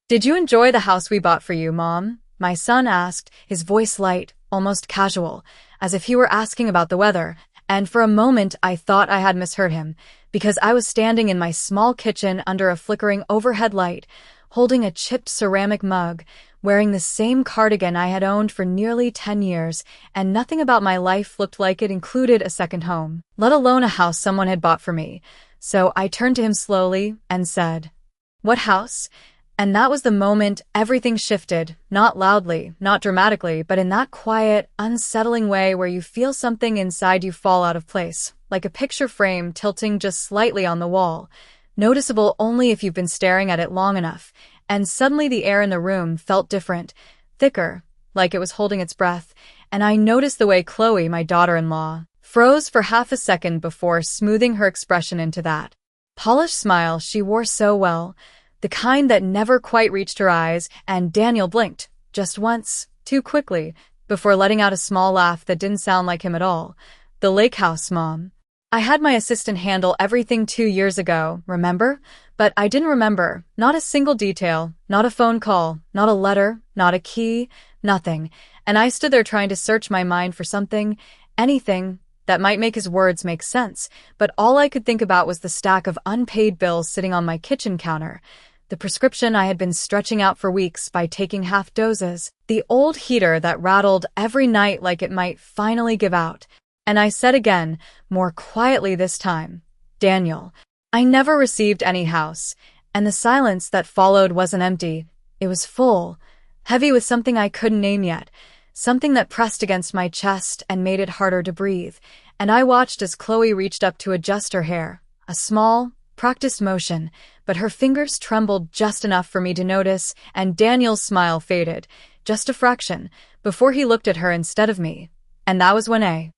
Did you enjoy the house we bought for you, Mom? My son asked, his voice light, almost casual, as if he were asking about the weather, and for a moment I thought I had misheard him, because I was standing in my small kitchen under a flickering overhead light, holding a chipped ceramic mug, wearing the same cardigan I had owned for nearly 10 years, and nothing about my life looked like it included a second home, let alone a house someone had bought for me. So I turned to him slowly and said, "What house?" And that was the moment everything shifted, not loudly, not dramatically, but in that quiet, unsettling way where you feel something inside you fall out of place, like a picture frame tilting just slightly on the wall, noticeable only if you've been staring at it long enough. And suddenly the air in the room felt different, thicker, like it was holding its breath, and I noticed the way Chloe, my daughter-in-law, froze for half a second before smoothing her expression into that polished smile she wore so well, the kind that never quite reached her eyes, and Daniel blinked, just once, too quickly, before letting out a small laugh that didn't sound like him at all. "The lake house, Mom. I had my assistant handle everything 2 years ago, remember? But I didn't remember, not a single detail, not a phone call, not a letter, not a key, nothing. And I stood there trying to search my mind for something, anything, that might make his words make sense, but all I could think about was the stack of unpaid bills sitting on my kitchen counter, the prescription I had been stretching out for weeks by taking half doses, the old heater that rattled every night like it might finally give out. And I said again, more quietly this time, "Daniel, I never received any house," and the silence that followed wasn't empty, it was full, heavy with something I couldn't name yet, something that pressed against my chest and made it harder to breathe, and I watched as Chloe reached up to adjust her hair, a small, practiced motion, but her fingers trembled just enough for me to notice, and Daniel's smile faded, just a fraction, before he looked at her instead of me, and that was when a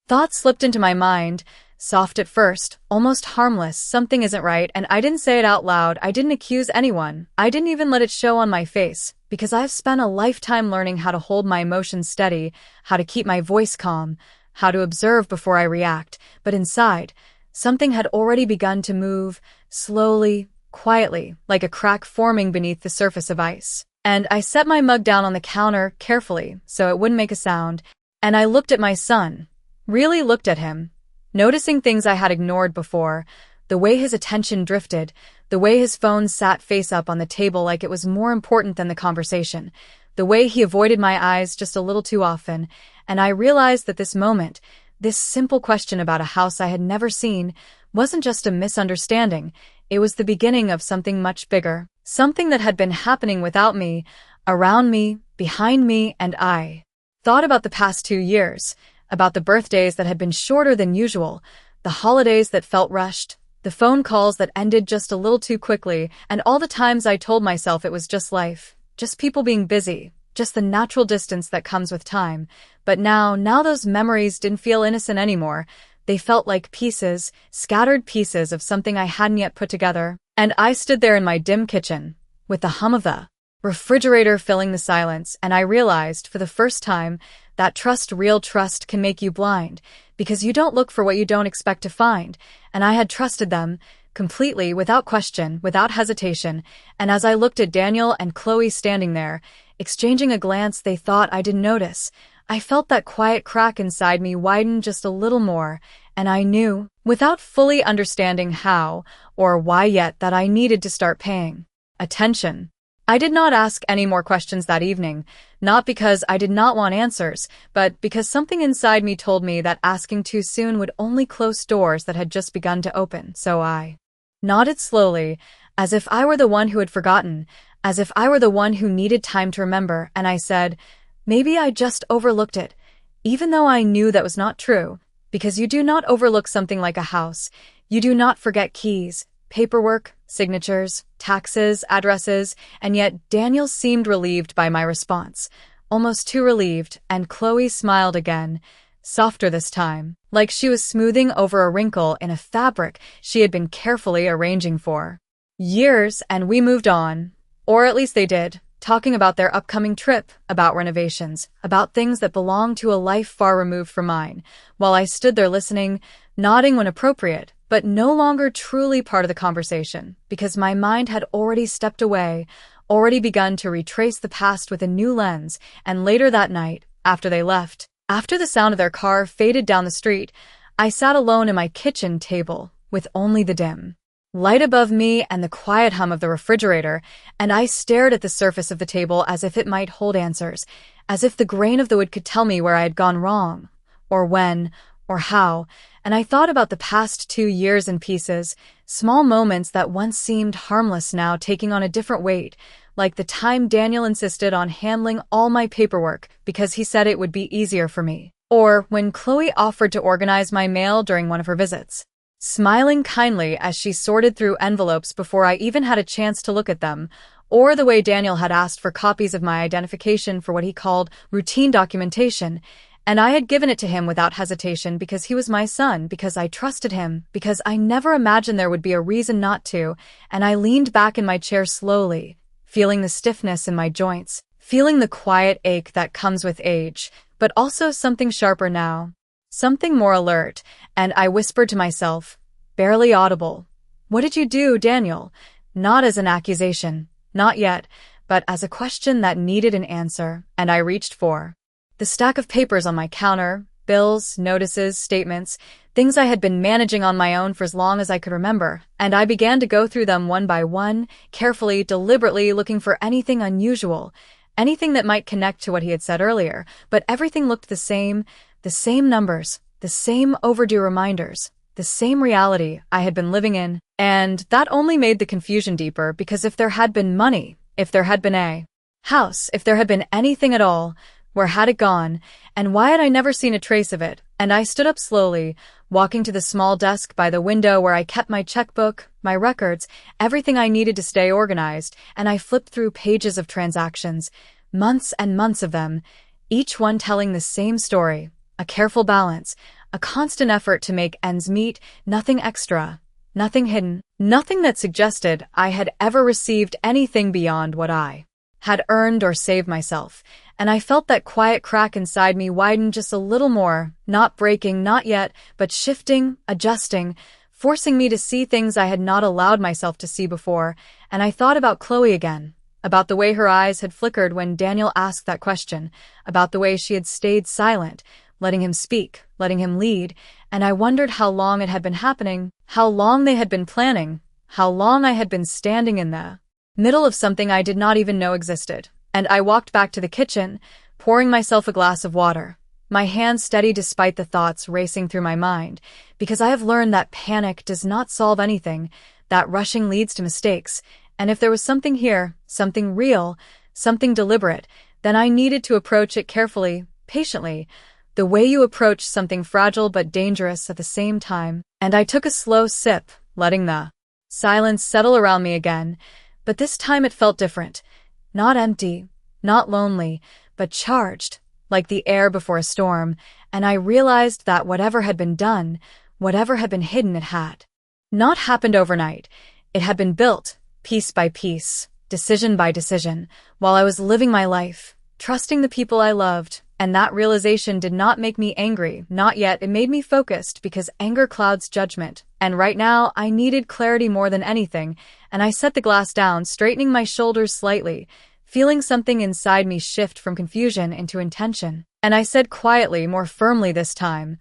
thought slipped into my mind, soft at first, almost harmless, something isn't right, and I didn't say it out loud, I didn't accuse anyone, I didn't even let it show on my face, because I've spent a lifetime learning how to hold my emotions steady, how to keep my voice calm, how to observe before I react, but inside, something had already begun to move, slowly, quietly, like a crack forming beneath the surface of ice. And I set my mug down on the counter, carefully, so it wouldn't make a sound, and I looked at my son. Really looked at him, noticing things I had ignored before, the way his attention drifted, the way his phone sat face up on the table like it was more important than the conversation, the way he avoided my eyes just a little too often, and I realized that this moment, this simple question about a house I had never seen, wasn't just a misunderstanding, it was the beginning of something much bigger, something that had been happening without me, around me, behind me, and I thought about the past 2 years, about the birthdays that had been shorter than usual, the holidays that felt rushed, the phone calls that ended just a little too quickly, and all the times I told myself it was just life, just people being busy, just the natural distance that comes with time. But now those memories didn't feel innocent anymore. They felt like pieces, scattered pieces of something I hadn't yet put together. And I stood there in my dim kitchen, with the hum of the refrigerator filling the silence, and I realized, for the first time, that real trust can make you blind, because you don't look for what you don't expect to find, and I had trusted them, completely, without question, without hesitation, and as I looked at Daniel and Chloe standing there, exchanging a glance they thought I didn't notice, I felt that quiet crack inside me widen just a little more, and I knew, without fully understanding how or why yet, that I needed to start paying attention. I did not ask any more questions that evening, not because I did not want answers, but because something inside me told me that asking too soon would only close doors that had just begun to open, so I nodded slowly, as if I were the one who had forgotten, as if I were the one who needed time to remember, and I said, "Maybe I just overlooked it," even though I knew that was not true, because you do not overlook something like a house, you do not forget keys, paperwork, signatures, taxes, addresses, and yet Daniel seemed relieved by my response, almost too relieved, and Chloe smiled again, softer this time, like she was smoothing over a wrinkle in a fabric she had been carefully arranging for years, and we moved on, or at least they did, talking about their upcoming trip, about renovations, about things that belonged to a life far removed from mine, while I stood there listening, nodding when appropriate, but no longer truly part of the conversation, because my mind had already stepped away, already begun to retrace the past with a new lens, and later that night, after they left, after the sound of their car faded down the street, I sat alone at my kitchen table, with only the dim light above me and the quiet hum of the refrigerator, and I stared at the surface of the table as if it might hold answers, as if the grain of the wood could tell me where I had gone wrong, or when, or how, and I thought about the past 2 years in pieces, small moments that once seemed harmless now taking on a different weight, like the time Daniel insisted on handling all my paperwork because he said it would be easier for me, or when Chloe offered to organize my mail during one of her visits, smiling kindly as she sorted through envelopes before I even had a chance to look at them, or the way Daniel had asked for copies of my identification for what he called routine documentation, and I had given it to him without hesitation because he was my son, because I trusted him, because I never imagined there would be a reason not to, and I leaned back in my chair slowly, feeling the stiffness in my joints, feeling the quiet ache that comes with age, but also something sharper now. Something more alert, and I whispered to myself, barely audible, "What did you do, Daniel?" Not as an accusation, not yet, but as a question that needed an answer, and I reached for the stack of papers on my counter, bills, notices, statements, things I had been managing on my own for as long as I could remember, and I began to go through them one by one, carefully, deliberately looking for anything unusual, anything that might connect to what he had said earlier, but everything looked the same numbers, the same overdue reminders, the same reality I had been living in, and that only made the confusion deeper because if there had been money, if there had been a house, if there had been anything at all, where had it gone, and why had I never seen a trace of it? And I stood up slowly, walking to the small desk by the window where I kept my checkbook, my records, everything I needed to stay organized, and I flipped through pages of transactions, months and months of them, each one telling the same story. A careful balance, a constant effort to make ends meet, nothing extra, nothing hidden, nothing that suggested I had ever received anything beyond what I had earned or saved myself, and I felt that quiet crack inside me widen just a little more, not breaking, not yet, but shifting, adjusting, forcing me to see things I had not allowed myself to see before, and I thought about Chloe again, about the way her eyes had flickered when Daniel asked that question, about the way she had stayed silent, letting him speak, letting him lead, and I wondered how long it had been happening, how long they had been planning, how long I had been standing in the middle of something I did not even know existed. And I walked back to the kitchen, pouring myself a glass of water, my hands steady despite the thoughts racing through my mind, because I have learned that panic does not solve anything, that rushing leads to mistakes, and if there was something here, something real, something deliberate, then I needed to approach it carefully, patiently, the way you approach something fragile but dangerous at the same time, and I took a slow sip, letting the silence settle around me again, but this time it felt different. Not empty, not lonely, but charged, like the air before a storm, and I realized that whatever had been done, whatever had been hidden, it had not happened overnight. It had been built, piece by piece, decision by decision, while I was living my life, trusting the people I loved, and that realization did not make me angry, not yet. It made me focused because anger clouds judgment, and right now I needed clarity more than anything, and I set the glass down, straightening my shoulders slightly, feeling something inside me shift from confusion into intention. And I said quietly, more firmly this time,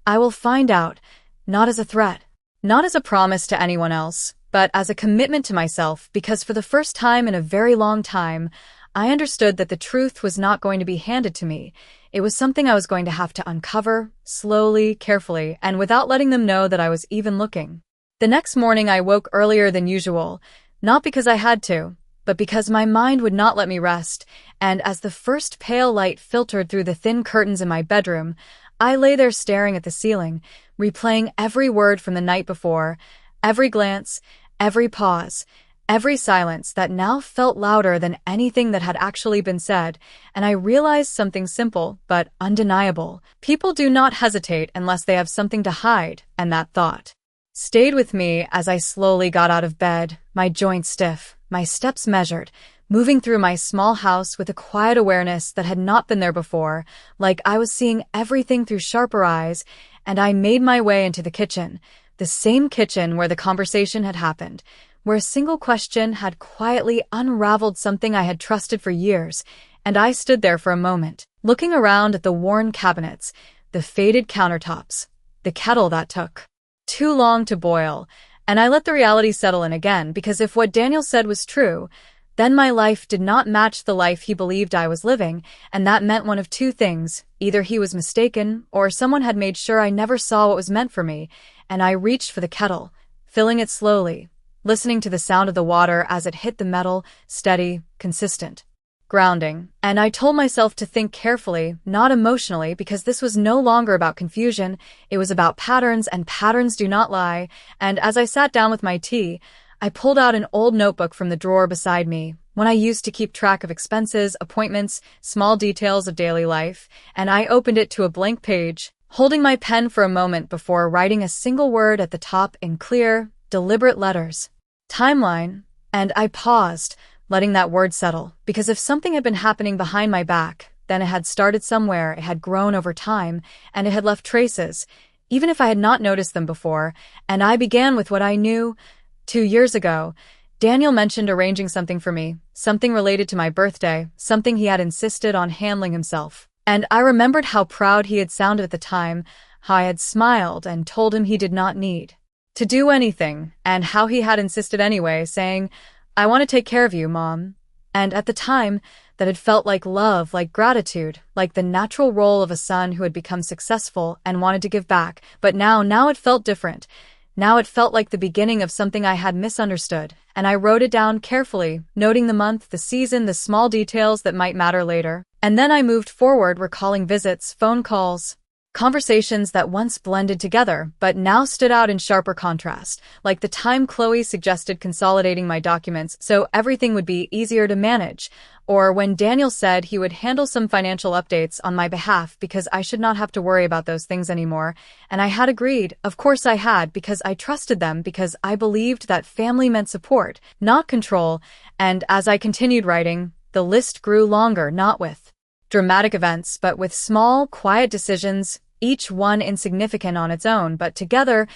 "I will find out," not as a threat, not as a promise to anyone else, but as a commitment to myself, because for the first time in a very long time, I understood that the truth was not going to be handed to me. It was something I was going to have to uncover, slowly, carefully, and without letting them know that I was even looking. The next morning I woke earlier than usual, not because I had to, but because my mind would not let me rest, and as the first pale light filtered through the thin curtains in my bedroom, I lay there staring at the ceiling, replaying every word from the night before, every glance, every pause, every silence that now felt louder than anything that had actually been said, and I realized something simple but undeniable. People do not hesitate unless they have something to hide, and that thought stayed with me as I slowly got out of bed, my joints stiff, my steps measured, moving through my small house with a quiet awareness that had not been there before, like I was seeing everything through sharper eyes, and I made my way into the kitchen, the same kitchen where the conversation had happened, where a single question had quietly unraveled something I had trusted for years, and I stood there for a moment, looking around at the worn cabinets, the faded countertops, the kettle that took too long to boil, and I let the reality settle in again, because if what Daniel said was true, then my life did not match the life he believed I was living, and that meant one of two things. Either he was mistaken, or someone had made sure I never saw what was meant for me, and I reached for the kettle, filling it slowly, listening to the sound of the water as it hit the metal, steady, consistent, grounding. And I told myself to think carefully, not emotionally, because this was no longer about confusion, it was about patterns, and patterns do not lie. And as I sat down with my tea, I pulled out an old notebook from the drawer beside me, one I used to keep track of expenses, appointments, small details of daily life, and I opened it to a blank page, holding my pen for a moment before writing a single word at the top in clear, deliberate letters. Timeline. And I paused, letting that word settle, because if something had been happening behind my back, then it had started somewhere, it had grown over time, and it had left traces, even if I had not noticed them before. And I began with what I knew. 2 years ago, Daniel mentioned arranging something for me, something related to my birthday, something he had insisted on handling himself. And I remembered how proud he had sounded at the time, how I had smiled and told him he did not need to do anything, and how he had insisted anyway, saying, "I want to take care of you, Mom." And at the time, that had felt like love, like gratitude, like the natural role of a son who had become successful and wanted to give back. But now it felt different. Now it felt like the beginning of something I had misunderstood, and I wrote it down carefully, noting the month, the season, the small details that might matter later. And then I moved forward, recalling visits, phone calls, conversations that once blended together, but now stood out in sharper contrast, like the time Chloe suggested consolidating my documents so everything would be easier to manage, or when Daniel said he would handle some financial updates on my behalf because I should not have to worry about those things anymore. And I had agreed, of course I had, because I trusted them, because I believed that family meant support, not control. And as I continued writing, the list grew longer, not with dramatic events, but with small, quiet decisions, each one insignificant on its own, but together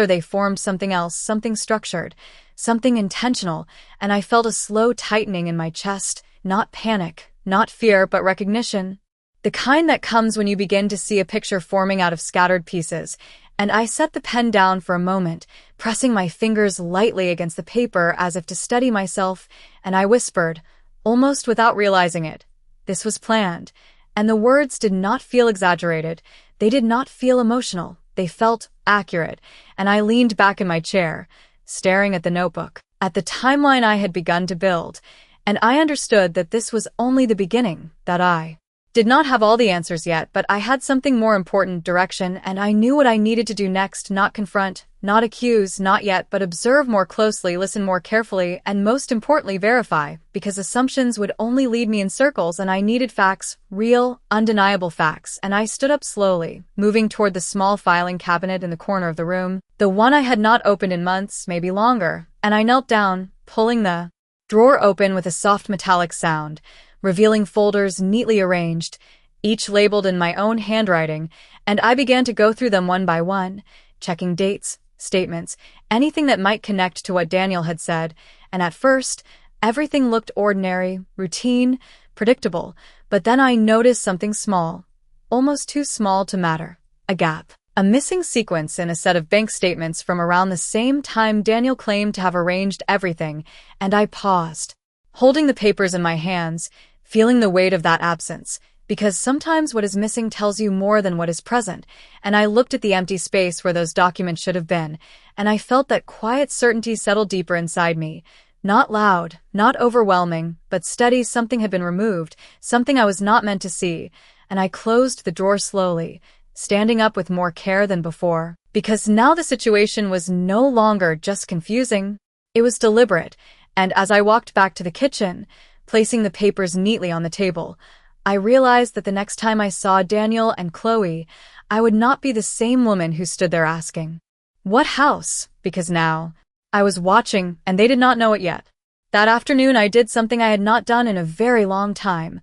they formed something else, something structured, something intentional, and I felt a slow tightening in my chest, not panic, not fear, but recognition. The kind that comes when you begin to see a picture forming out of scattered pieces. And I set the pen down for a moment, pressing my fingers lightly against the paper as if to steady myself, and I whispered, almost without realizing it, "This was planned." And the words did not feel exaggerated. They did not feel emotional. They felt accurate. And I leaned back in my chair, staring at the notebook, at the timeline I had begun to build. And I understood that this was only the beginning, that I did not have all the answers yet, but I had something more important, direction, and I knew what I needed to do next. Not confront, not accuse, not yet, but observe more closely, listen more carefully, and most importantly, verify, because assumptions would only lead me in circles, and I needed facts, real, undeniable facts. And I stood up slowly, moving toward the small filing cabinet in the corner of the room, the one I had not opened in months, maybe longer, and I knelt down, pulling the drawer open with a soft metallic sound, revealing folders neatly arranged, each labeled in my own handwriting, and I began to go through them one by one, checking dates, statements, anything that might connect to what Daniel had said. And at first, everything looked ordinary, routine, predictable, but then I noticed something small, almost too small to matter, a gap. A missing sequence in a set of bank statements from around the same time Daniel claimed to have arranged everything, and I paused, holding the papers in my hands, feeling the weight of that absence, because sometimes what is missing tells you more than what is present. And I looked at the empty space where those documents should have been, and I felt that quiet certainty settle deeper inside me. Not loud, not overwhelming, but steady. Something had been removed, something I was not meant to see, and I closed the drawer slowly, standing up with more care than before, because now the situation was no longer just confusing, it was deliberate. And as I walked back to the kitchen, placing the papers neatly on the table, I realized that the next time I saw Daniel and Chloe, I would not be the same woman who stood there asking, "What house?" Because now, I was watching, and they did not know it yet. That afternoon I did something I had not done in a very long time.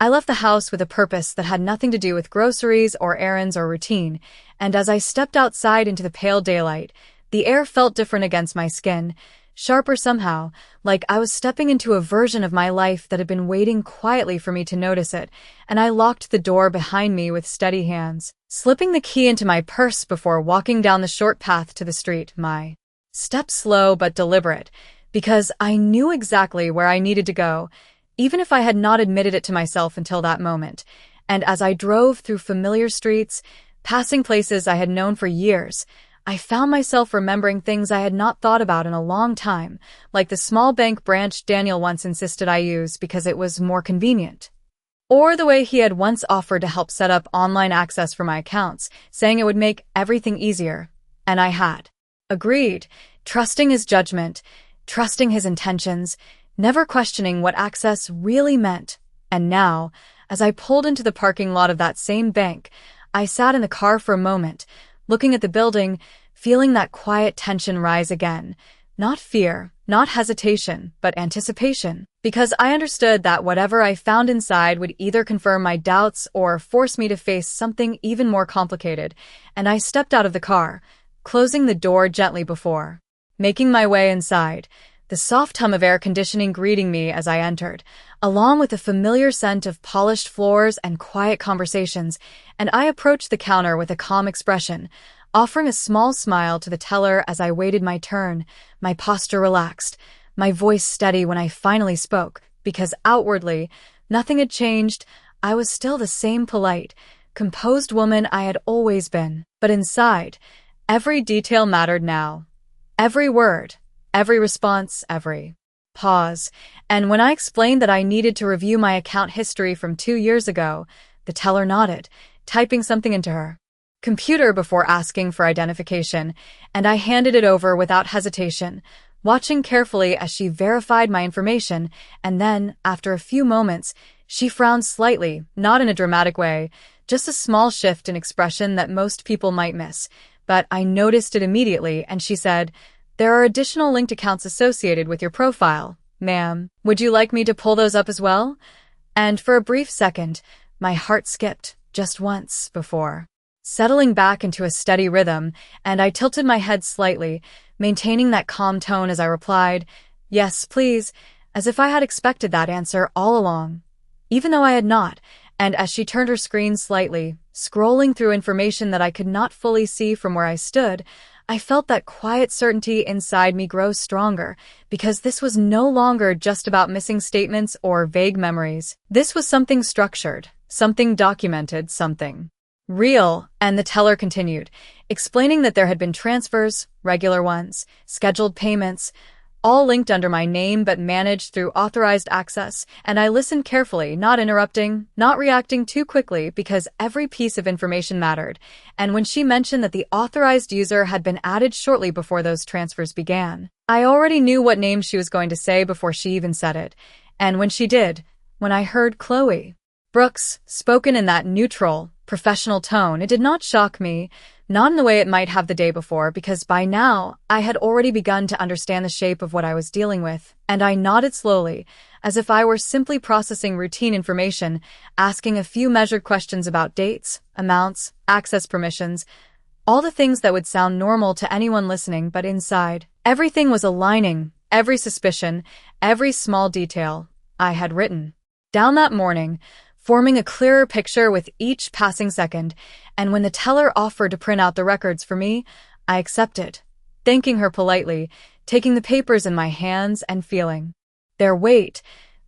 I left the house with a purpose that had nothing to do with groceries or errands or routine, and as I stepped outside into the pale daylight, the air felt different against my skin, sharper somehow, like I was stepping into a version of my life that had been waiting quietly for me to notice it, and I locked the door behind me with steady hands, slipping the key into my purse before walking down the short path to the street, my steps slow but deliberate, because I knew exactly where I needed to go, even if I had not admitted it to myself until that moment. And as I drove through familiar streets, passing places I had known for years, I found myself remembering things I had not thought about in a long time, like the small bank branch Daniel once insisted I use because it was more convenient. Or the way he had once offered to help set up online access for my accounts, saying it would make everything easier. And I had agreed, trusting his judgment, trusting his intentions, never questioning what access really meant. And now, as I pulled into the parking lot of that same bank, I sat in the car for a moment, looking at the building, feeling that quiet tension rise again. Not fear, not hesitation, but anticipation. Because I understood that whatever I found inside would either confirm my doubts or force me to face something even more complicated. And I stepped out of the car, closing the door gently before making my way inside, the soft hum of air conditioning greeting me as I entered, along with the familiar scent of polished floors and quiet conversations, and I approached the counter with a calm expression, offering a small smile to the teller as I waited my turn, my posture relaxed, my voice steady when I finally spoke, because outwardly, nothing had changed. I was still the same polite, composed woman I had always been. But inside, every detail mattered now. Every word, every response, every pause. And when I explained that I needed to review my account history from 2 years ago, the teller nodded, typing something into her computer before asking for identification, and I handed it over without hesitation, watching carefully as she verified my information, and then, after a few moments, she frowned slightly, not in a dramatic way, just a small shift in expression that most people might miss. But I noticed it immediately, and she said, "There are additional linked accounts associated with your profile, ma'am. Would you like me to pull those up as well?" And for a brief second, my heart skipped, just once, before settling back into a steady rhythm, and I tilted my head slightly, maintaining that calm tone as I replied, "Yes, please," as if I had expected that answer all along, even though I had not. And as she turned her screen slightly, scrolling through information that I could not fully see from where I stood, I felt that quiet certainty inside me grow stronger, because this was no longer just about missing statements or vague memories. This was something structured, something documented, something real. And the teller continued, explaining that there had been transfers, regular ones, scheduled payments, all linked under my name but managed through authorized access, and I listened carefully, not interrupting, not reacting too quickly, because every piece of information mattered. And when she mentioned that the authorized user had been added shortly before those transfers began, I already knew what name she was going to say before she even said it. And when she did, when I heard Chloe Brooks spoken in that neutral, professional tone, it did not shock me, not in the way it might have the day before, because by now I had already begun to understand the shape of what I was dealing with, and I nodded slowly, as if I were simply processing routine information, asking a few measured questions about dates, amounts, access permissions, all the things that would sound normal to anyone listening, but inside, everything was aligning, every suspicion, every small detail I had written down that morning, forming a clearer picture with each passing second. And when the teller offered to print out the records for me, I accepted, thanking her politely, taking the papers in my hands and feeling their weight,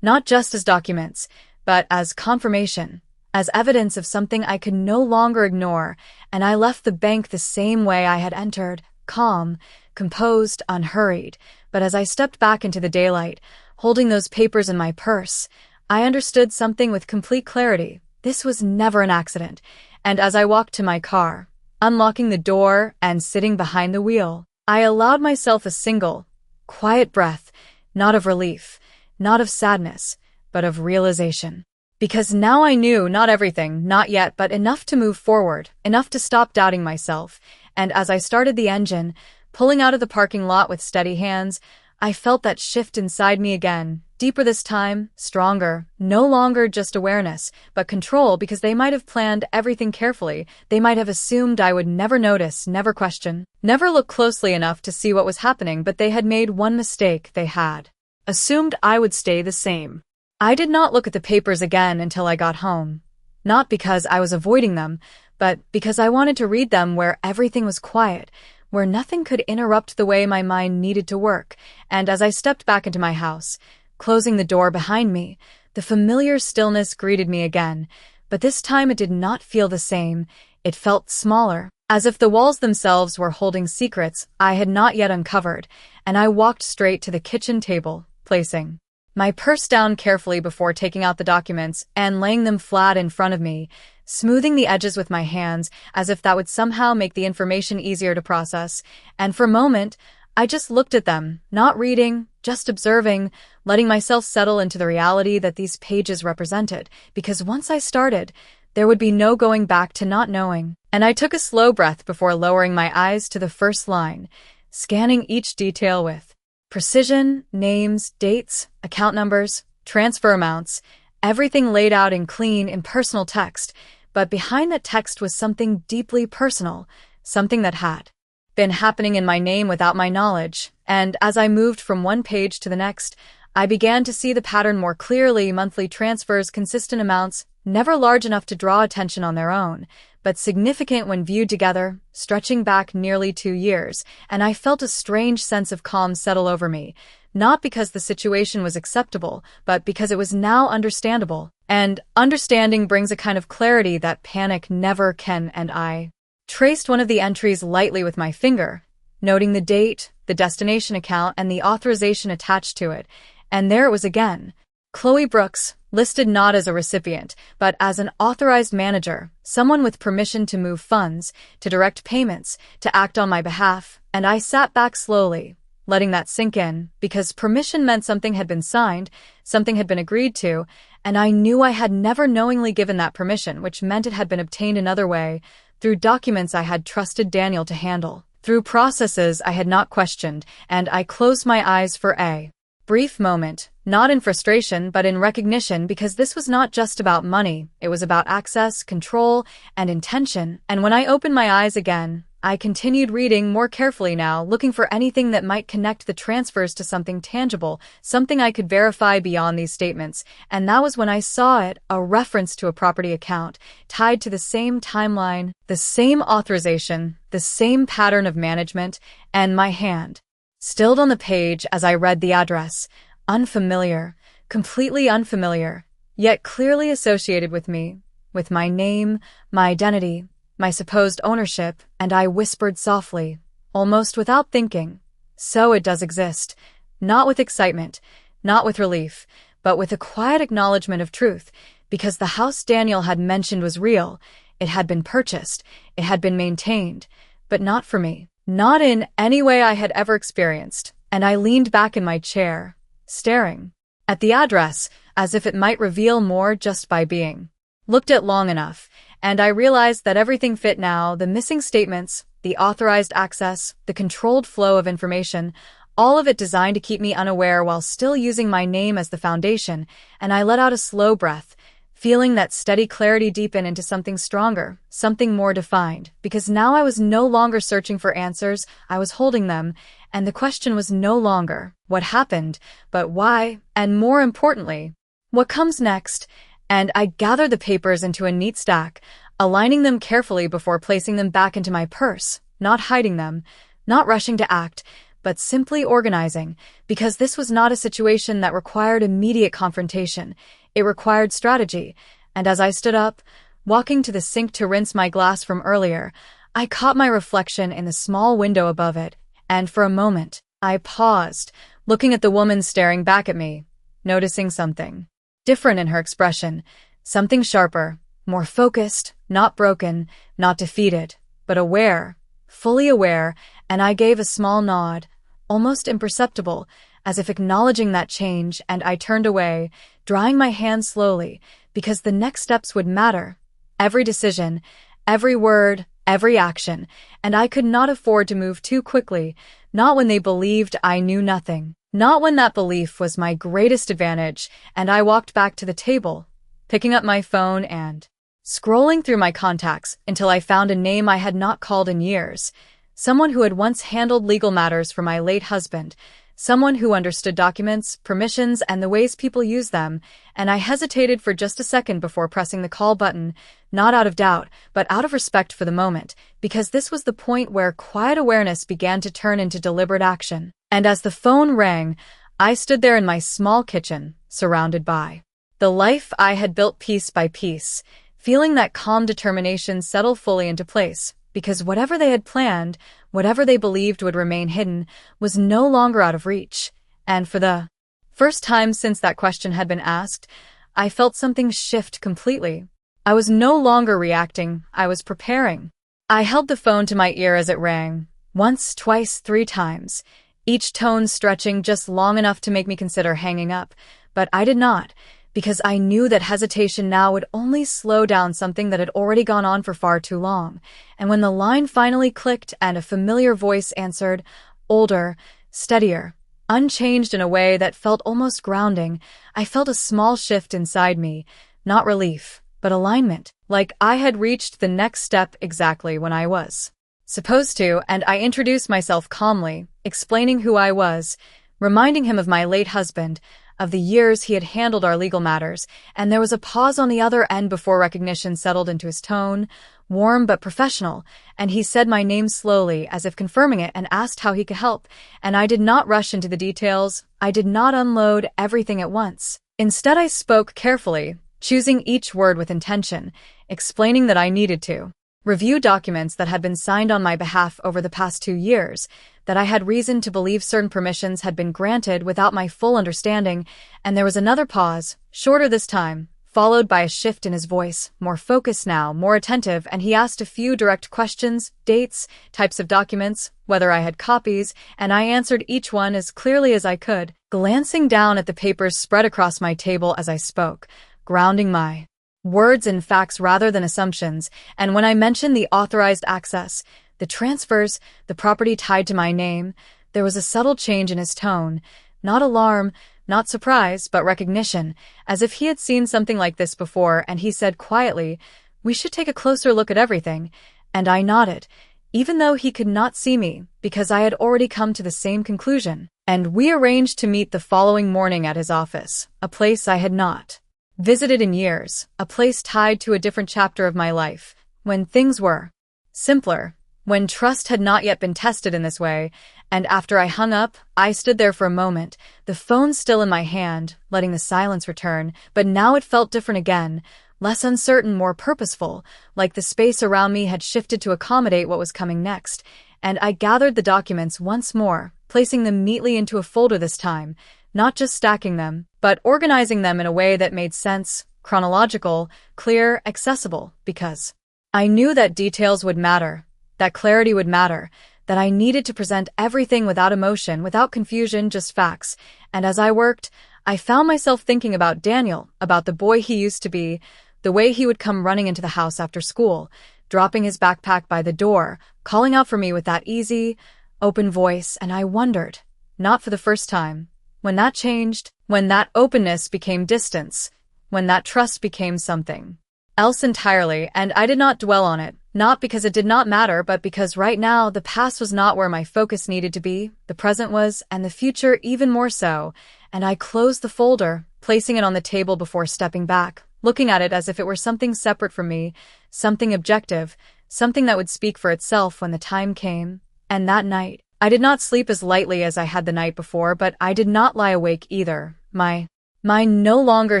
not just as documents, but as confirmation, as evidence of something I could no longer ignore. And I left the bank the same way I had entered, calm, composed, unhurried. But as I stepped back into the daylight, holding those papers in my purse, I understood something with complete clarity. This was never an accident. And as I walked to my car, unlocking the door and sitting behind the wheel, I allowed myself a single, quiet breath, not of relief, not of sadness, but of realization. Because now I knew not everything, not yet, but enough to move forward, enough to stop doubting myself. And as I started the engine, pulling out of the parking lot with steady hands, I felt that shift inside me again, deeper this time, stronger, no longer just awareness, but control, because they might have planned everything carefully. They might have assumed I would never notice, never question, never look closely enough to see what was happening, but they had made one mistake. They had assumed I would stay the same. I did not look at the papers again until I got home. Not because I was avoiding them, but because I wanted to read them where everything was quiet, where nothing could interrupt the way my mind needed to work. And as I stepped back into my house, closing the door behind me, the familiar stillness greeted me again, but this time it did not feel the same. It felt smaller, as if the walls themselves were holding secrets I had not yet uncovered, and I walked straight to the kitchen table, placing my purse down carefully before taking out the documents and laying them flat in front of me, smoothing the edges with my hands as if that would somehow make the information easier to process. And for a moment, I just looked at them, not reading, just observing, letting myself settle into the reality that these pages represented, because once I started, there would be no going back to not knowing. And I took a slow breath before lowering my eyes to the first line, scanning each detail with precision, names, dates, account numbers, transfer amounts, everything laid out in clean, impersonal text. But behind that text was something deeply personal, something that had been happening in my name without my knowledge. And as I moved from one page to the next, I began to see the pattern more clearly. Monthly transfers, consistent amounts, never large enough to draw attention on their own, but significant when viewed together, stretching back nearly 2 years, and I felt a strange sense of calm settle over me, not because the situation was acceptable, but because it was now understandable. And understanding brings a kind of clarity that panic never can. And I traced one of the entries lightly with my finger, noting the date, the destination account, and the authorization attached to it. And there it was again. Chloe Brooks, listed not as a recipient, but as an authorized manager, someone with permission to move funds, to direct payments, to act on my behalf. And I sat back slowly, letting that sink in, because permission meant something had been signed, something had been agreed to, and I knew I had never knowingly given that permission, which meant it had been obtained another way, through documents I had trusted Daniel to handle, through processes I had not questioned. And I closed my eyes for a brief moment, not in frustration but in recognition, because this was not just about money, it was about access, control, and intention. And when I opened my eyes again, I continued reading more carefully now, looking for anything that might connect the transfers to something tangible, something I could verify beyond these statements. And that was when I saw it, a reference to a property account, tied to the same timeline, the same authorization, the same pattern of management, and my hand stilled on the page as I read the address. Unfamiliar, completely unfamiliar, yet clearly associated with me, with my name, my identity, my supposed ownership. And I whispered softly, almost without thinking, so it does exist. Not with excitement, not with relief, but with a quiet acknowledgement of truth, because the house Daniel had mentioned was real. It had been purchased, it had been maintained, but not for me. Not in any way I had ever experienced. And I leaned back in my chair, staring at the address, as if it might reveal more just by being looked at long enough. And I realized that everything fit now: the missing statements, the authorized access, the controlled flow of information, all of it designed to keep me unaware while still using my name as the foundation. And I let out a slow breath, feeling that steady clarity deepen into something stronger, something more defined, because now I was no longer searching for answers, I was holding them, and the question was no longer what happened, but why, and more importantly, what comes next. And I gathered the papers into a neat stack, aligning them carefully before placing them back into my purse, not hiding them, not rushing to act, but simply organizing, because this was not a situation that required immediate confrontation. It required strategy. And as I stood up, walking to the sink to rinse my glass from earlier, I caught my reflection in the small window above it, and for a moment, I paused, looking at the woman staring back at me, noticing something different in her expression, something sharper, more focused, not broken, not defeated, but aware, fully aware. And I gave a small nod, almost imperceptible, as if acknowledging that change, and I turned away, drying my hands slowly, because the next steps would matter. Every decision, every word, every action, and I could not afford to move too quickly, not when they believed I knew nothing. Not when that belief was my greatest advantage, and I walked back to the table, picking up my phone and scrolling through my contacts until I found a name I had not called in years. Someone who had once handled legal matters for my late husband. Someone who understood documents, permissions, and the ways people use them, and I hesitated for just a second before pressing the call button, not out of doubt, but out of respect for the moment, because this was the point where quiet awareness began to turn into deliberate action. And as the phone rang, I stood there in my small kitchen, surrounded by the life I had built piece by piece, feeling that calm determination settle fully into place, because whatever they had planned, whatever they believed would remain hidden, was no longer out of reach. And for the first time since that question had been asked, I felt something shift completely. I was no longer reacting, I was preparing. I held the phone to my ear as it rang, once, twice, 3 times, each tone stretching just long enough to make me consider hanging up, but I did not, because I knew that hesitation now would only slow down something that had already gone on for far too long. And when the line finally clicked and a familiar voice answered, older, steadier, unchanged in a way that felt almost grounding, I felt a small shift inside me, not relief, but alignment, like I had reached the next step exactly when I was supposed to, and I introduced myself calmly, explaining who I was, reminding him of my late husband, of the years he had handled our legal matters, and there was a pause on the other end before recognition settled into his tone, warm but professional, and he said my name slowly, as if confirming it, and asked how he could help, and I did not rush into the details, I did not unload everything at once. Instead, I spoke carefully, choosing each word with intention, explaining that I needed to review documents that had been signed on my behalf over the past 2 years, that I had reason to believe certain permissions had been granted without my full understanding, and there was another pause, shorter this time, followed by a shift in his voice, more focused now, more attentive, and he asked a few direct questions, dates, types of documents, whether I had copies, and I answered each one as clearly as I could, glancing down at the papers spread across my table as I spoke, grounding my words in facts rather than assumptions, and when I mentioned the authorized access, the transfers, the property tied to my name, there was a subtle change in his tone, not alarm, not surprise, but recognition, as if he had seen something like this before, and he said quietly, "We should take a closer look at everything," and I nodded, even though he could not see me, because I had already come to the same conclusion, and we arranged to meet the following morning at his office, a place I had not visited in years, a place tied to a different chapter of my life, when things were simpler, when trust had not yet been tested in this way, and after I hung up, I stood there for a moment, the phone still in my hand, letting the silence return, but now it felt different again, less uncertain, more purposeful, like the space around me had shifted to accommodate what was coming next, and I gathered the documents once more, placing them neatly into a folder this time, not just stacking them, but organizing them in a way that made sense, chronological, clear, accessible, because I knew that details would matter, that clarity would matter, that I needed to present everything without emotion, without confusion, just facts. And as I worked, I found myself thinking about Daniel, about the boy he used to be, the way he would come running into the house after school, dropping his backpack by the door, calling out for me with that easy, open voice, and I wondered, not for the first time, when that changed, when that openness became distance, when that trust became something else entirely, and I did not dwell on it, not because it did not matter, but because right now the past was not where my focus needed to be, the present was, and the future even more so, and I closed the folder, placing it on the table before stepping back, looking at it as if it were something separate from me, something objective, something that would speak for itself when the time came. And that night, I did not sleep as lightly as I had the night before, but I did not lie awake either, my mind no longer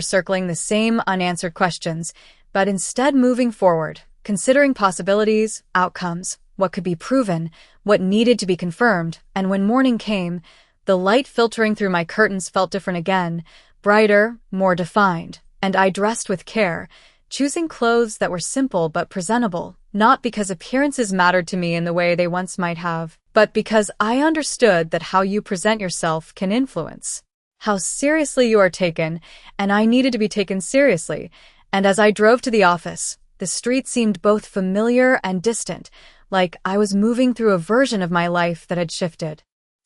circling the same unanswered questions, but instead moving forward, considering possibilities, outcomes, what could be proven, what needed to be confirmed, and when morning came, the light filtering through my curtains felt different again, brighter, more defined, and I dressed with care, choosing clothes that were simple but presentable, not because appearances mattered to me in the way they once might have, but because I understood that how you present yourself can influence how seriously you are taken, and I needed to be taken seriously. And as I drove to the office, the street seemed both familiar and distant, like I was moving through a version of my life that had shifted.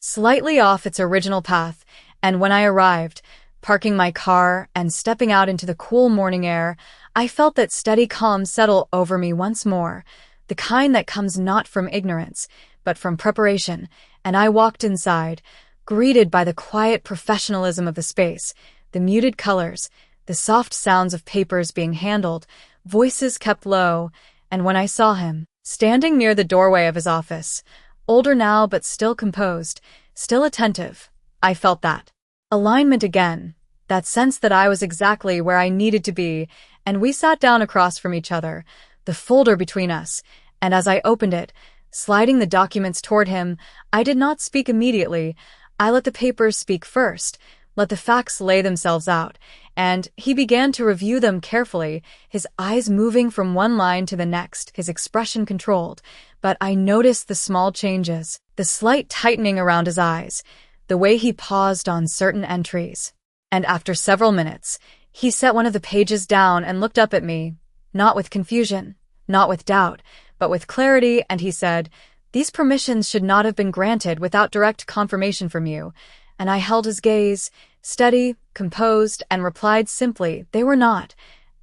slightly off its original path, and when I arrived, parking my car and stepping out into the cool morning air, I felt that steady calm settle over me once more, the kind that comes not from ignorance, but from preparation, and I walked inside, greeted by the quiet professionalism of the space, the muted colors, the soft sounds of papers being handled, voices kept low, and when I saw him, standing near the doorway of his office, older now but still composed, still attentive, I felt that alignment again, that sense that I was exactly where I needed to be, and we sat down across from each other, the folder between us, and as I opened it, sliding the documents toward him, I did not speak immediately. I let the papers speak first, let the facts lay themselves out, and he began to review them carefully, his eyes moving from one line to the next, his expression controlled. But I noticed the small changes, the slight tightening around his eyes, the way he paused on certain entries. And after several minutes, he set one of the pages down and looked up at me, not with confusion, not with doubt, but with clarity, and he said, "These permissions should not have been granted without direct confirmation from you." And I held his gaze, steady, composed, and replied simply, "They were not."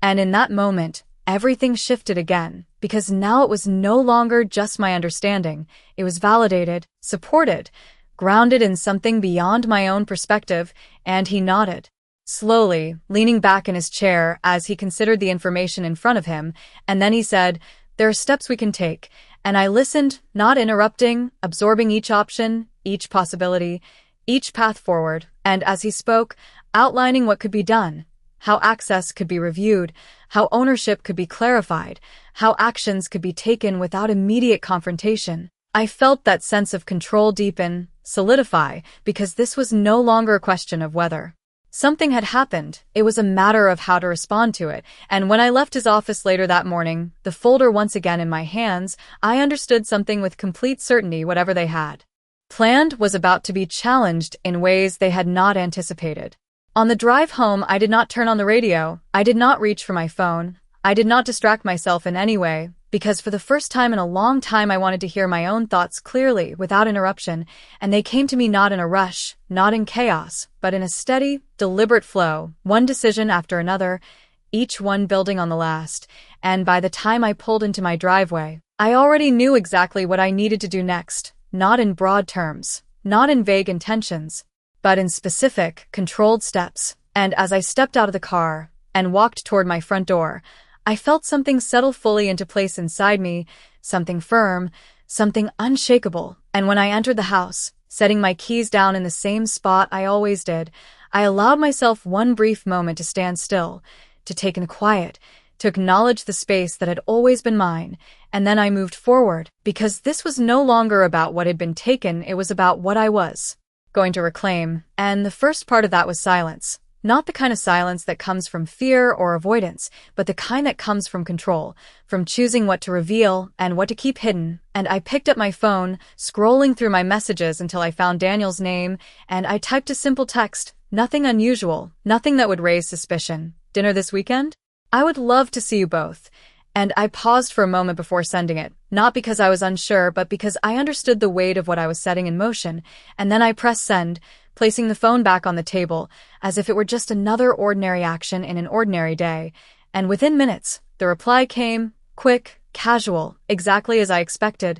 And in that moment, everything shifted again, because now it was no longer just my understanding. It was validated, supported, grounded in something beyond my own perspective, and he nodded, slowly, leaning back in his chair as he considered the information in front of him, and then he said, "There are steps we can take," and I listened, not interrupting, absorbing each option, each possibility, each path forward, and as he spoke, outlining what could be done, how access could be reviewed, how ownership could be clarified, how actions could be taken without immediate confrontation. I felt that sense of control deepen, solidify, because this was no longer a question of whether something had happened, it was a matter of how to respond to it, and when I left his office later that morning, the folder once again in my hands, I understood something with complete certainty. Whatever they had planned was about to be challenged in ways they had not anticipated. On the drive home, I did not turn on the radio, I did not reach for my phone, I did not distract myself in any way, because for the first time in a long time I wanted to hear my own thoughts clearly, without interruption, and they came to me not in a rush, not in chaos, but in a steady, deliberate flow, one decision after another, each one building on the last, and by the time I pulled into my driveway, I already knew exactly what I needed to do next, not in broad terms, not in vague intentions, but in specific, controlled steps, and as I stepped out of the car and walked toward my front door, I felt something settle fully into place inside me, something firm, something unshakable, and when I entered the house, setting my keys down in the same spot I always did, I allowed myself one brief moment to stand still, to take in quiet, to acknowledge the space that had always been mine, and then I moved forward, because this was no longer about what had been taken, it was about what I was going to reclaim, and the first part of that was silence. Not the kind of silence that comes from fear or avoidance, but the kind that comes from control, from choosing what to reveal and what to keep hidden. And I picked up my phone, scrolling through my messages until I found Daniel's name, and I typed a simple text, nothing unusual, nothing that would raise suspicion. "Dinner this weekend? I would love to see you both." And I paused for a moment before sending it, not because I was unsure, but because I understood the weight of what I was setting in motion, and then I pressed send, placing the phone back on the table, as if it were just another ordinary action in an ordinary day, and within minutes, the reply came, quick, casual, exactly as I expected.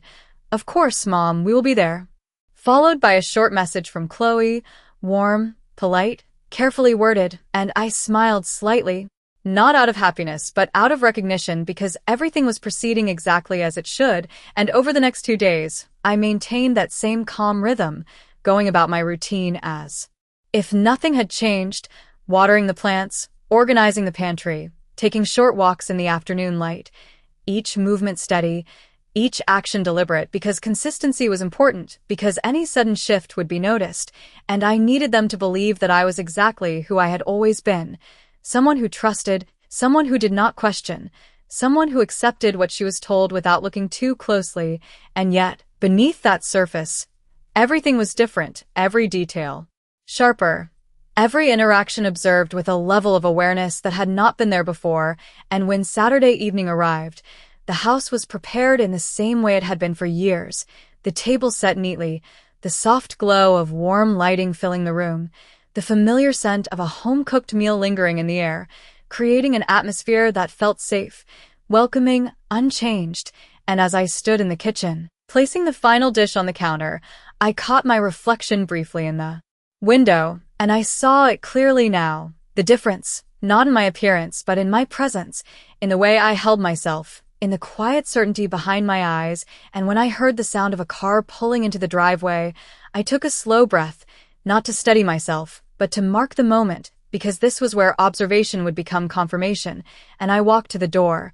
"Of course, Mom, we will be there." Followed by a short message from Chloe, warm, polite, carefully worded, and I smiled slightly, not out of happiness, but out of recognition, because everything was proceeding exactly as it should, and over the next 2 days, I maintained that same calm rhythm, going about my routine as if nothing had changed, watering the plants, organizing the pantry, taking short walks in the afternoon light, each movement steady, each action deliberate, because consistency was important, because any sudden shift would be noticed, and I needed them to believe that I was exactly who I had always been, someone who trusted, someone who did not question, someone who accepted what she was told without looking too closely, and yet, beneath that surface, everything was different, every detail sharper, every interaction observed with a level of awareness that had not been there before, and when Saturday evening arrived, the house was prepared in the same way it had been for years, the table set neatly, the soft glow of warm lighting filling the room, the familiar scent of a home-cooked meal lingering in the air, creating an atmosphere that felt safe, welcoming, unchanged. And as I stood in the kitchen, placing the final dish on the counter, I caught my reflection briefly in the window, and I saw it clearly now. The difference, not in my appearance, but in my presence, in the way I held myself, in the quiet certainty behind my eyes. And when I heard the sound of a car pulling into the driveway, I took a slow breath, not to steady myself, but to mark the moment, because this was where observation would become confirmation. And I walked to the door,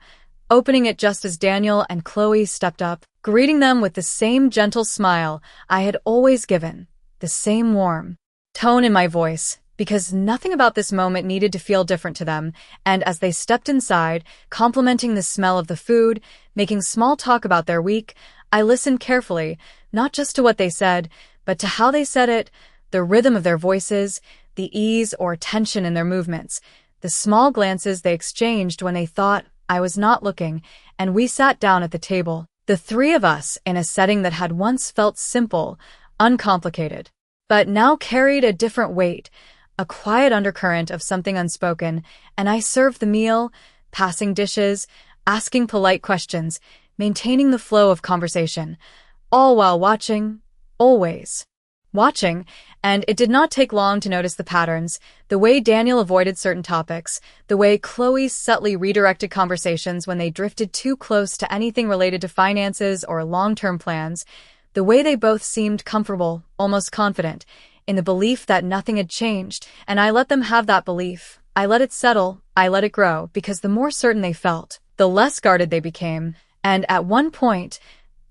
opening it just as Daniel and Chloe stepped up, greeting them with the same gentle smile I had always given, the same warm tone in my voice, because nothing about this moment needed to feel different to them. And as they stepped inside, complimenting the smell of the food, making small talk about their week, I listened carefully, not just to what they said, but to how they said it, the rhythm of their voices, the ease or tension in their movements, the small glances they exchanged when they thought I was not looking. And we sat down at the table, the three of us, in a setting that had once felt simple, uncomplicated, but now carried a different weight, a quiet undercurrent of something unspoken. And I served the meal, passing dishes, asking polite questions, maintaining the flow of conversation, all while watching, always watching. And it did not take long to notice the patterns, the way Daniel avoided certain topics, the way Chloe subtly redirected conversations when they drifted too close to anything related to finances or long-term plans, the way they both seemed comfortable, almost confident, in the belief that nothing had changed. And I let them have that belief. I let it settle, I let it grow, because the more certain they felt, the less guarded they became. And at one point,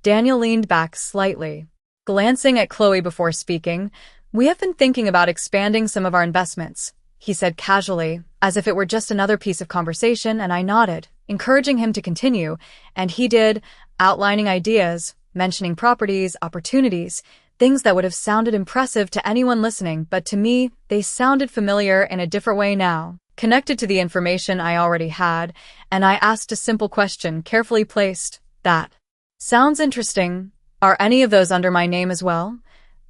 Daniel leaned back slightly, glancing at Chloe before speaking. "We have been thinking about expanding some of our investments," he said casually, as if it were just another piece of conversation. And I nodded, encouraging him to continue, and he did, outlining ideas, mentioning properties, opportunities, things that would have sounded impressive to anyone listening, but to me, they sounded familiar in a different way now, connected to the information I already had. And I asked a simple question, carefully placed: "That sounds interesting. Are any of those under my name as well?"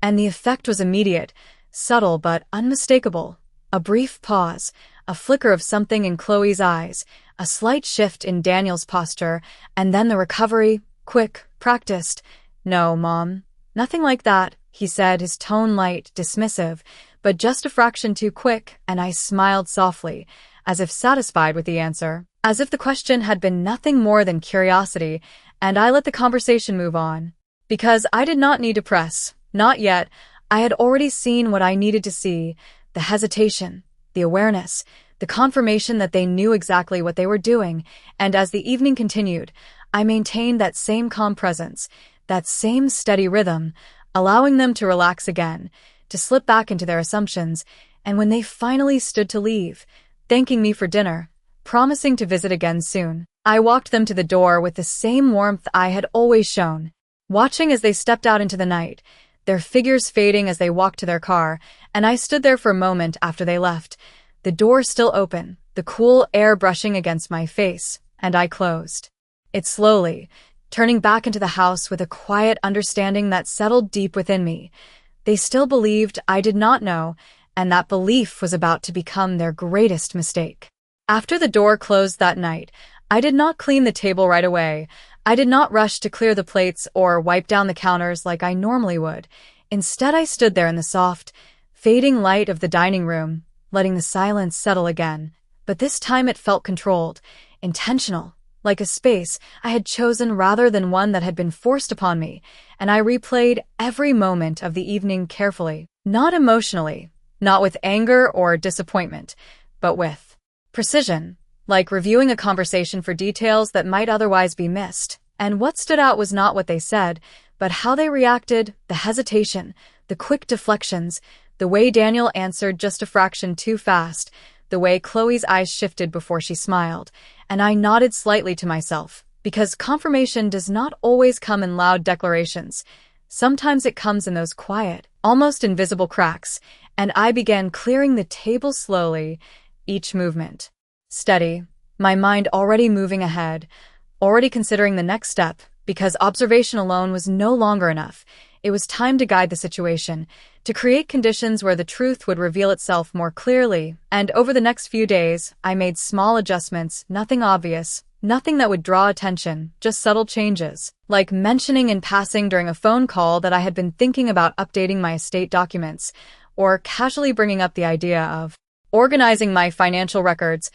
And the effect was immediate, subtle but unmistakable. A brief pause, a flicker of something in Chloe's eyes, a slight shift in Daniel's posture, and then the recovery, quick, practiced. "No, Mom, nothing like that," he said, his tone light, dismissive, but just a fraction too quick. And I smiled softly, as if satisfied with the answer, as if the question had been nothing more than curiosity, and I let the conversation move on. Because I did not need to press, not yet. I had already seen what I needed to see, the hesitation, the awareness, the confirmation that they knew exactly what they were doing. And as the evening continued, I maintained that same calm presence, that same steady rhythm, allowing them to relax again, to slip back into their assumptions. And when they finally stood to leave, thanking me for dinner, promising to visit again soon, I walked them to the door with the same warmth I had always shown, watching as they stepped out into the night, their figures fading as they walked to their car. And I stood there for a moment after they left, the door still open, the cool air brushing against my face, and I closed it slowly, turning back into the house with a quiet understanding that settled deep within me. They still believed I did not know, and that belief was about to become their greatest mistake. After the door closed that night, I did not clean the table right away. I did not rush to clear the plates or wipe down the counters like I normally would. Instead, I stood there in the soft, fading light of the dining room, letting the silence settle again. But this time it felt controlled, intentional, like a space I had chosen rather than one that had been forced upon me. And I replayed every moment of the evening carefully, not emotionally, not with anger or disappointment, but with precision, like reviewing a conversation for details that might otherwise be missed. And what stood out was not what they said, but how they reacted, the hesitation, the quick deflections, the way Daniel answered just a fraction too fast, the way Chloe's eyes shifted before she smiled. And I nodded slightly to myself, because confirmation does not always come in loud declarations. Sometimes it comes in those quiet, almost invisible cracks. And I began clearing the table slowly, each movement steady, my mind already moving ahead, already considering the next step, because observation alone was no longer enough. it was time to guide the situation, to create conditions where the truth would reveal itself more clearly. And over the next few days, I made small adjustments, nothing obvious, nothing that would draw attention, just subtle changes, like mentioning in passing during a phone call that I had been thinking about updating my estate documents, or casually bringing up the idea of organizing my financial records,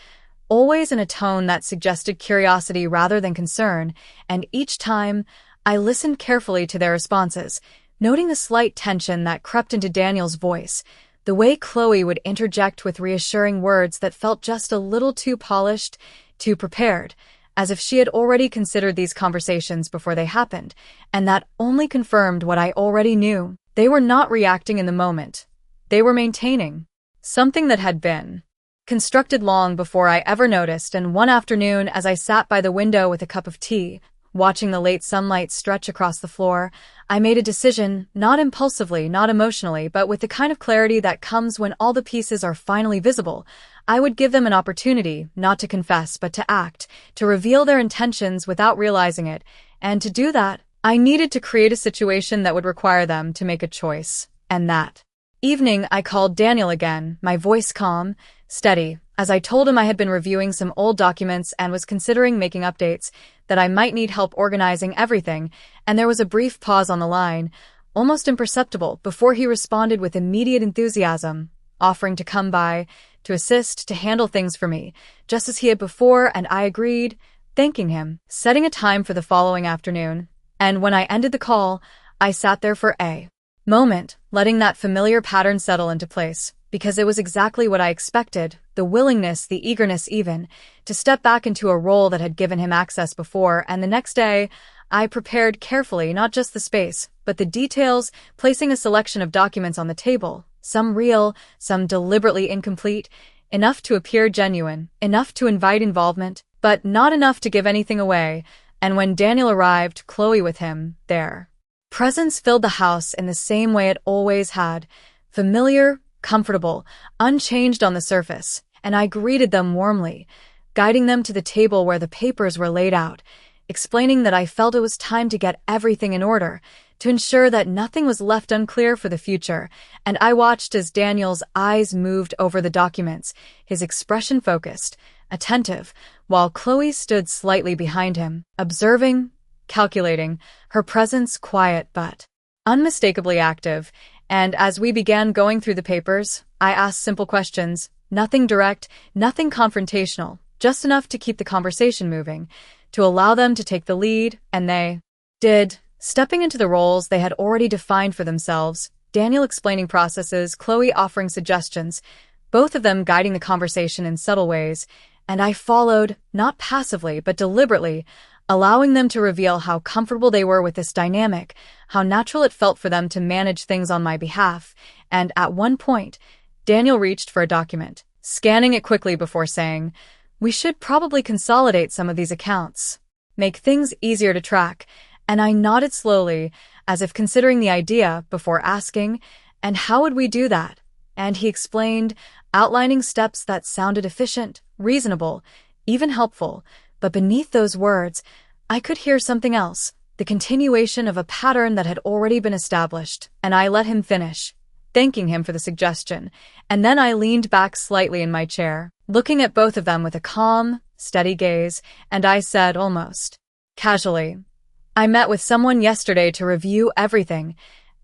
always in a tone that suggested curiosity rather than concern. And each time, I listened carefully to their responses, noting the slight tension that crept into Daniel's voice, the way Chloe would interject with reassuring words that felt just a little too polished, too prepared, as if she had already considered these conversations before they happened, and that only confirmed what I already knew. They were not reacting in the moment. They were maintaining something that had been constructed long before I ever noticed. And one afternoon, as I sat by the window with a cup of tea, watching the late sunlight stretch across the floor, I made a decision, not impulsively, not emotionally, but with the kind of clarity that comes when all the pieces are finally visible. I would give them an opportunity, not to confess, but to act, to reveal their intentions without realizing it. And to do that, I needed to create a situation that would require them to make a choice. And that evening, I called Daniel again, my voice calm, steady, as I told him I had been reviewing some old documents and was considering making updates, that I might need help organizing everything. And there was a brief pause on the line, almost imperceptible, before he responded with immediate enthusiasm, offering to come by, to assist, to handle things for me, just as he had before. And I agreed, thanking him, setting a time for the following afternoon. And when I ended the call, I sat there for a moment, letting that familiar pattern settle into place, because it was exactly what I expected, the willingness, the eagerness even, to step back into a role that had given him access before. And the next day, I prepared carefully, not just the space, but the details, placing a selection of documents on the table, some real, some deliberately incomplete, enough to appear genuine, enough to invite involvement, but not enough to give anything away. And when Daniel arrived, Chloe with him, their presence filled the house in the same way it always had, familiar, comfortable, unchanged on the surface, and I greeted them warmly, guiding them to the table where the papers were laid out, explaining that I felt it was time to get everything in order, to ensure that nothing was left unclear for the future. And I watched as Daniel's eyes moved over the documents, his expression focused, attentive, while Chloe stood slightly behind him, observing, calculating, her presence quiet but unmistakably active. And as we began going through the papers, I asked simple questions, nothing direct, nothing confrontational, just enough to keep the conversation moving, to allow them to take the lead, and they did, stepping into the roles they had already defined for themselves, Daniel explaining processes, Chloe offering suggestions, both of them guiding the conversation in subtle ways, and I followed, not passively but deliberately, allowing them to reveal how comfortable they were with this dynamic, how natural it felt for them to manage things on my behalf. And at one point, Daniel reached for a document, scanning it quickly before saying, "We should probably consolidate some of these accounts, make things easier to track." And I nodded slowly, as if considering the idea, before asking, "And how would we do that?" And he explained, outlining steps that sounded efficient, reasonable, even helpful. But beneath those words, I could hear something else, the continuation of a pattern that had already been established, and I let him finish, thanking him for the suggestion. And then I leaned back slightly in my chair, looking at both of them with a calm, steady gaze, and I said almost casually, "I met with someone yesterday to review everything,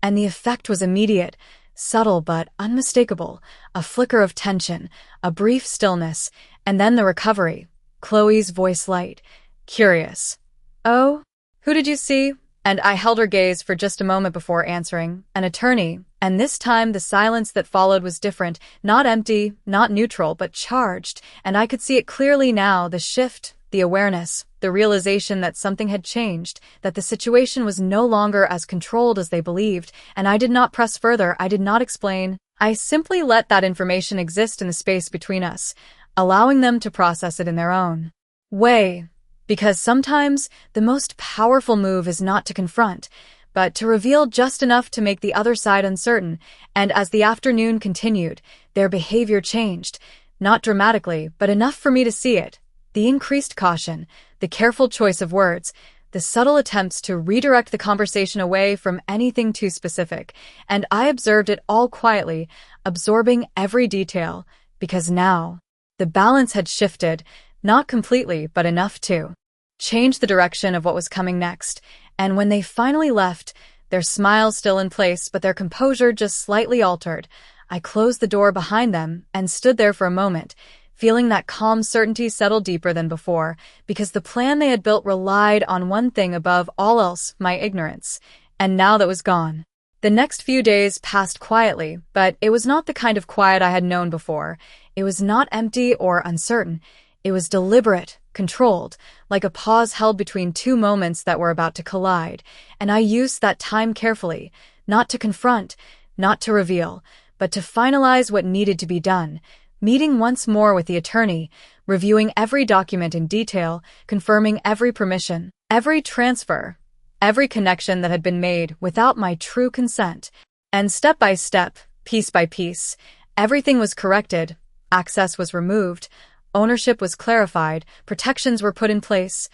and the effect was immediate, subtle but unmistakable, a flicker of tension, a brief stillness, and then the recovery." Chloe's voice light, curious. "Oh, who did you see?" And I held her gaze for just a moment before answering, "An attorney." And this time the silence that followed was different, not empty, not neutral, but charged, and I could see it clearly now, the shift, the awareness, the realization that something had changed, that the situation was no longer as controlled as they believed. And I did not press further, I did not explain. I simply let that information exist in the space between us, allowing them to process it in their own way. Because sometimes the most powerful move is not to confront, but to reveal just enough to make the other side uncertain. And as the afternoon continued, their behavior changed, not dramatically, but enough for me to see it. The increased caution, the careful choice of words, the subtle attempts to redirect the conversation away from anything too specific, and I observed it all quietly, absorbing every detail, because now, the balance had shifted, not completely, but enough to change the direction of what was coming next, and when they finally left, their smile still in place, but their composure just slightly altered, I closed the door behind them and stood there for a moment, feeling that calm certainty settle deeper than before, because the plan they had built relied on one thing above all else, my ignorance, and now that was gone. The next few days passed quietly, but it was not the kind of quiet I had known before. It was not empty or uncertain. It was deliberate, controlled, like a pause held between two moments that were about to collide, and I used that time carefully, not to confront, not to reveal, but to finalize what needed to be done. Meeting once more with the attorney, reviewing every document in detail, confirming every permission, every transfer, every connection that had been made without my true consent. And step by step, piece by piece, everything was corrected, access was removed, ownership was clarified, protections were put in place,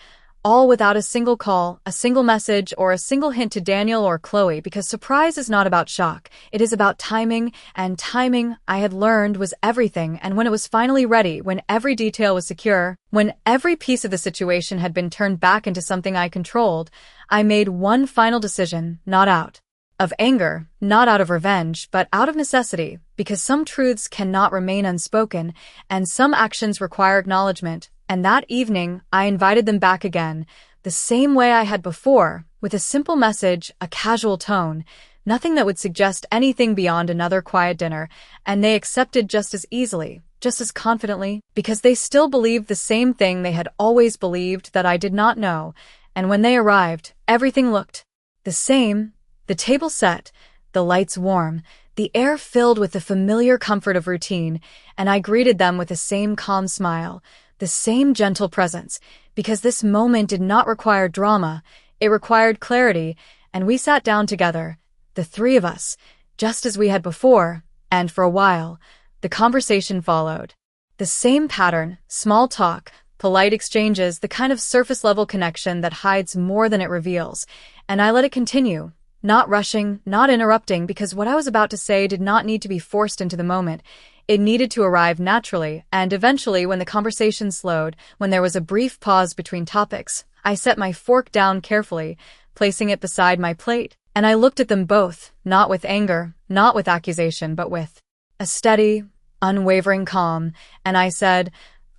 all without a single call, a single message, or a single hint to Daniel or Chloe, because surprise is not about shock. It is about timing, and timing, I had learned, was everything. And when it was finally ready, when every detail was secure, when every piece of the situation had been turned back into something I controlled, I made one final decision, not out of anger, not out of revenge, but out of necessity, because some truths cannot remain unspoken, and some actions require acknowledgement. And that evening, I invited them back again, the same way I had before, with a simple message, a casual tone, nothing that would suggest anything beyond another quiet dinner, and they accepted just as easily, just as confidently, because they still believed the same thing they had always believed that I did not know, and when they arrived, everything looked the same, the table set, the lights warm, the air filled with the familiar comfort of routine, and I greeted them with the same calm smile, the same gentle presence, because this moment did not require drama, it required clarity, and we sat down together, the three of us, just as we had before, and for a while, the conversation followed. The same pattern, small talk, polite exchanges, the kind of surface-level connection that hides more than it reveals, and I let it continue, not rushing, not interrupting, because what I was about to say did not need to be forced into the moment. It needed to arrive naturally, and eventually, when the conversation slowed, when there was a brief pause between topics, I set my fork down carefully, placing it beside my plate, and I looked at them both, not with anger, not with accusation, but with a steady, unwavering calm, and I said,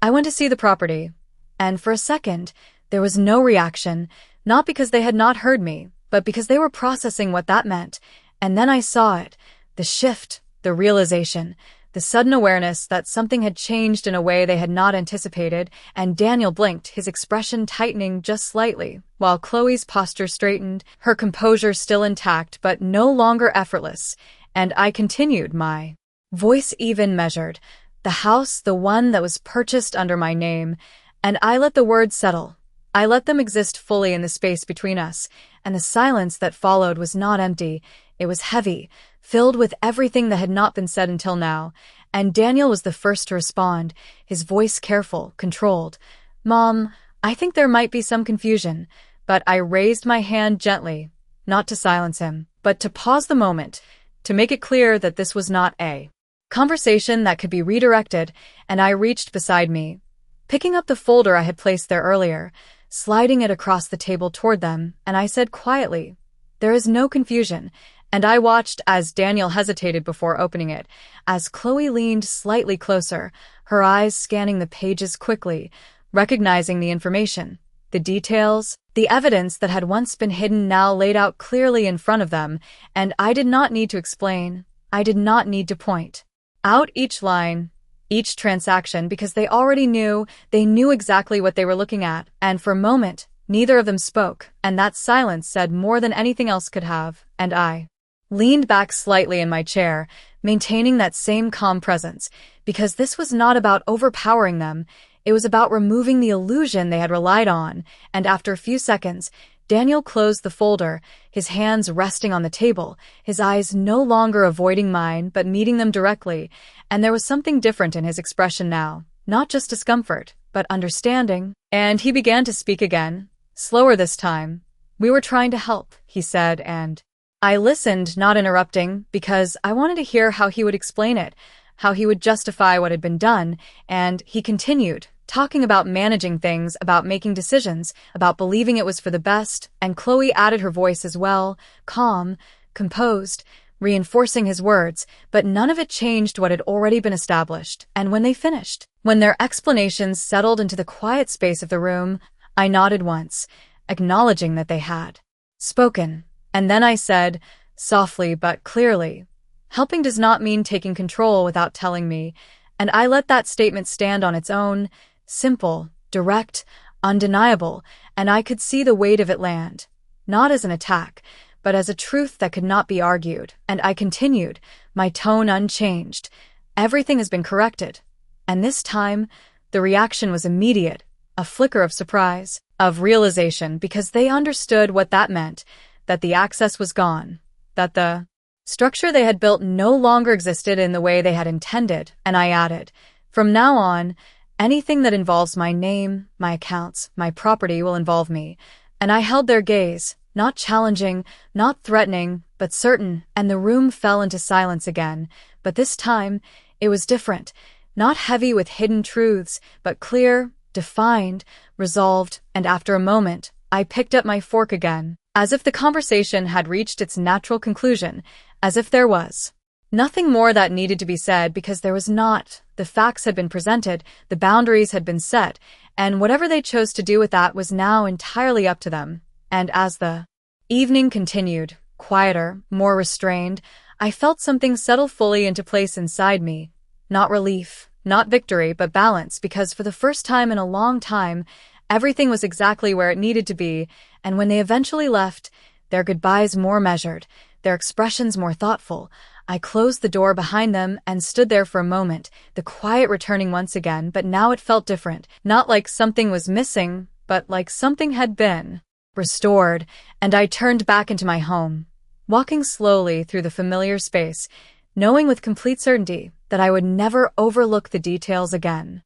I went to see the property. And for a second, there was no reaction, not because they had not heard me, but because they were processing what that meant. And then I saw it, the shift, the realization, the sudden awareness that something had changed in a way they had not anticipated, and Daniel blinked, his expression tightening just slightly, while Chloe's posture straightened, her composure still intact but no longer effortless, and I continued, my voice even measured, the house, the one that was purchased under my name, and I let the words settle. I let them exist fully in the space between us, and the silence that followed was not empty, it was heavy, filled with everything that had not been said until now, and Daniel was the first to respond, his voice careful, controlled. Mom, I think there might be some confusion, but I raised my hand gently, not to silence him, but to pause the moment, to make it clear that this was not a conversation that could be redirected, and I reached beside me, picking up the folder I had placed there earlier, sliding it across the table toward them, and I said quietly, there is no confusion, and I watched as Daniel hesitated before opening it, as Chloe leaned slightly closer, her eyes scanning the pages quickly, recognizing the information, the details, the evidence that had once been hidden now laid out clearly in front of them, and I did not need to explain, I did not need to point out each line, each transaction, because they already knew, they knew exactly what they were looking at, and for a moment, neither of them spoke, and that silence said more than anything else could have, and I leaned back slightly in my chair, maintaining that same calm presence, because this was not about overpowering them, it was about removing the illusion they had relied on, and after a few seconds, Daniel closed the folder, his hands resting on the table, his eyes no longer avoiding mine but meeting them directly, and there was something different in his expression now, not just discomfort, but understanding, and he began to speak again, Slower this time. We were trying to help, he said, and I listened, not interrupting, because I wanted to hear how he would explain it, how he would justify what had been done, and he continued, talking about managing things, about making decisions, about believing it was for the best, and Chloe added her voice as well, calm, composed, reinforcing his words, but none of it changed what had already been established. And when they finished, when their explanations settled into the quiet space of the room, I nodded once, acknowledging that they had spoken. And then I said, softly but clearly, helping does not mean taking control without telling me, and I let that statement stand on its own, simple, direct, undeniable, and I could see the weight of it land, not as an attack, but as a truth that could not be argued. And I continued, my tone unchanged. Everything has been corrected. And this time, the reaction was immediate, a flicker of surprise, of realization, because they understood what that meant, that the access was gone, that the structure they had built no longer existed in the way they had intended. And I added, from now on, anything that involves my name, my accounts, my property will involve me. And I held their gaze, not challenging, not threatening, but certain, and the room fell into silence again. But this time, it was different, not heavy with hidden truths, but clear, defined, resolved, and after a moment, I picked up my fork again, as if the conversation had reached its natural conclusion, as if there was nothing more that needed to be said, because there was not. The facts had been presented, the boundaries had been set, and whatever they chose to do with that was now entirely up to them. And as the evening continued, quieter, more restrained, I felt something settle fully into place inside me. Not relief, not victory, but balance, because for the first time in a long time, everything was exactly where it needed to be, and when they eventually left, their goodbyes more measured, their expressions more thoughtful, I closed the door behind them and stood there for a moment, the quiet returning once again, but now it felt different, not like something was missing, but like something had been restored, and I turned back into my home, walking slowly through the familiar space, knowing with complete certainty that I would never overlook the details again.